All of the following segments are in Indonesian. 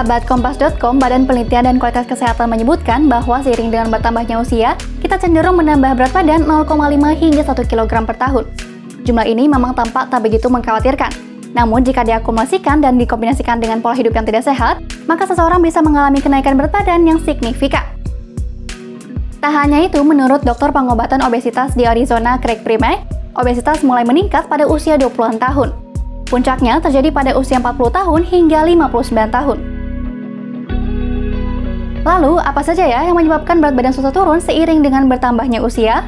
Sahabat Kompas.com, Badan Penelitian dan Kualitas Kesehatan menyebutkan bahwa seiring dengan bertambahnya usia, kita cenderung menambah berat badan 0,5 hingga 1 kg per tahun. Jumlah ini memang tampak tak begitu mengkhawatirkan. Namun jika diakumulasikan dan dikombinasikan dengan pola hidup yang tidak sehat, maka seseorang bisa mengalami kenaikan berat badan yang signifikan. Tak hanya itu, menurut dokter pengobatan obesitas di Arizona, Craig Primack, obesitas mulai meningkat pada usia 20-an tahun. Puncaknya terjadi pada usia 40 tahun hingga 59 tahun. Lalu, apa saja ya yang menyebabkan berat badan susah turun seiring dengan bertambahnya usia?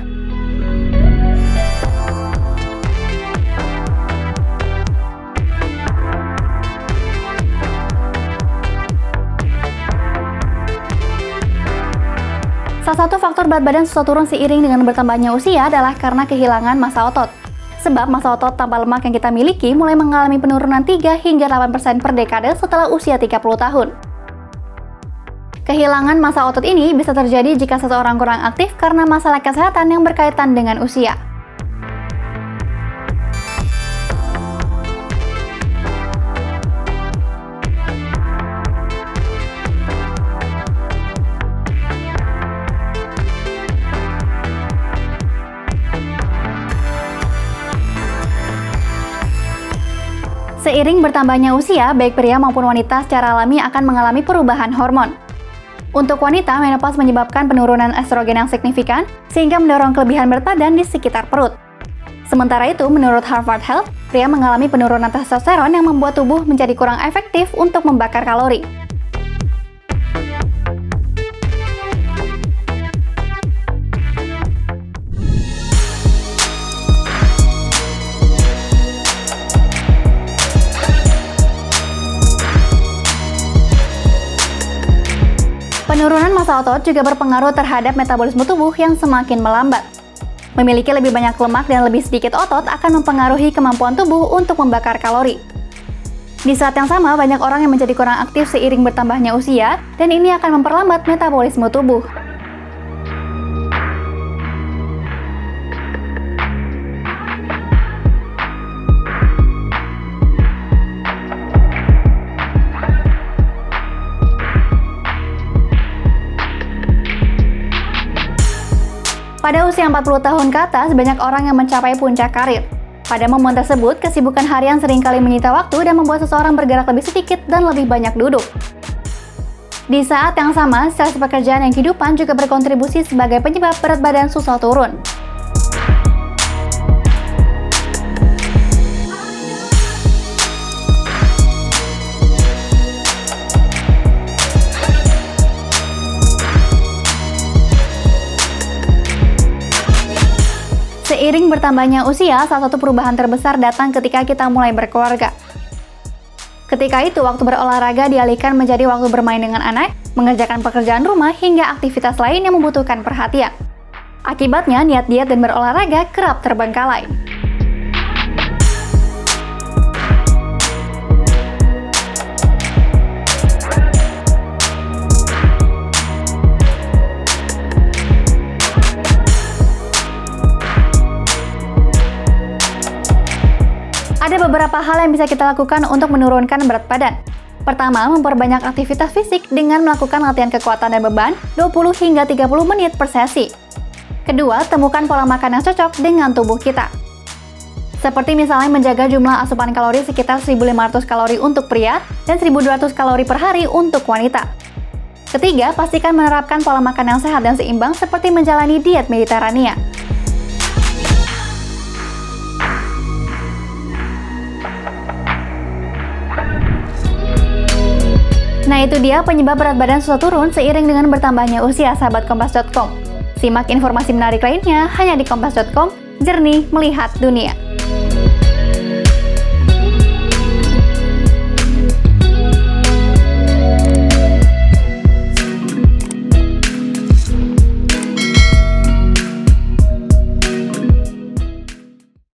Salah satu faktor berat badan susah turun seiring dengan bertambahnya usia adalah karena kehilangan massa otot. Sebab massa otot tanpa lemak yang kita miliki mulai mengalami penurunan 3 hingga 8% per dekade setelah usia 30 tahun. Kehilangan massa otot ini bisa terjadi jika seseorang kurang aktif karena masalah kesehatan yang berkaitan dengan usia. Seiring bertambahnya usia, baik pria maupun wanita secara alami akan mengalami perubahan hormon. Untuk wanita, menopause menyebabkan penurunan estrogen yang signifikan, sehingga mendorong kelebihan berat badan di sekitar perut. Sementara itu, menurut Harvard Health, pria mengalami penurunan testosteron yang membuat tubuh menjadi kurang efektif untuk membakar kalori. Penurunan massa otot juga berpengaruh terhadap metabolisme tubuh yang semakin melambat. Memiliki lebih banyak lemak dan lebih sedikit otot akan mempengaruhi kemampuan tubuh untuk membakar kalori. Di saat yang sama, banyak orang yang menjadi kurang aktif seiring bertambahnya usia, dan ini akan memperlambat metabolisme tubuh. Pada usia 40 tahun ke atas, banyak orang yang mencapai puncak karir. Pada momen tersebut, kesibukan harian seringkali menyita waktu dan membuat seseorang bergerak lebih sedikit dan lebih banyak duduk. Di saat yang sama, stres pekerjaan dan kehidupan juga berkontribusi sebagai penyebab berat badan susah turun. Seiring bertambahnya usia, salah satu perubahan terbesar datang ketika kita mulai berkeluarga. Ketika itu, waktu berolahraga dialihkan menjadi waktu bermain dengan anak, mengerjakan pekerjaan rumah, hingga aktivitas lain yang membutuhkan perhatian. Akibatnya, niat diet dan berolahraga kerap terbengkalai. Ada beberapa hal yang bisa kita lakukan untuk menurunkan berat badan. Pertama, memperbanyak aktivitas fisik dengan melakukan latihan kekuatan dan beban 20 hingga 30 menit per sesi. Kedua, temukan pola makan yang cocok dengan tubuh kita. Seperti misalnya menjaga jumlah asupan kalori sekitar 1.500 kalori untuk pria dan 1.200 kalori per hari untuk wanita. Ketiga, pastikan menerapkan pola makan yang sehat dan seimbang seperti menjalani diet Mediterania. Nah, itu dia penyebab berat badan susah turun seiring dengan bertambahnya usia, sahabat Kompas.com. Simak informasi menarik lainnya hanya di Kompas.com, jernih melihat dunia.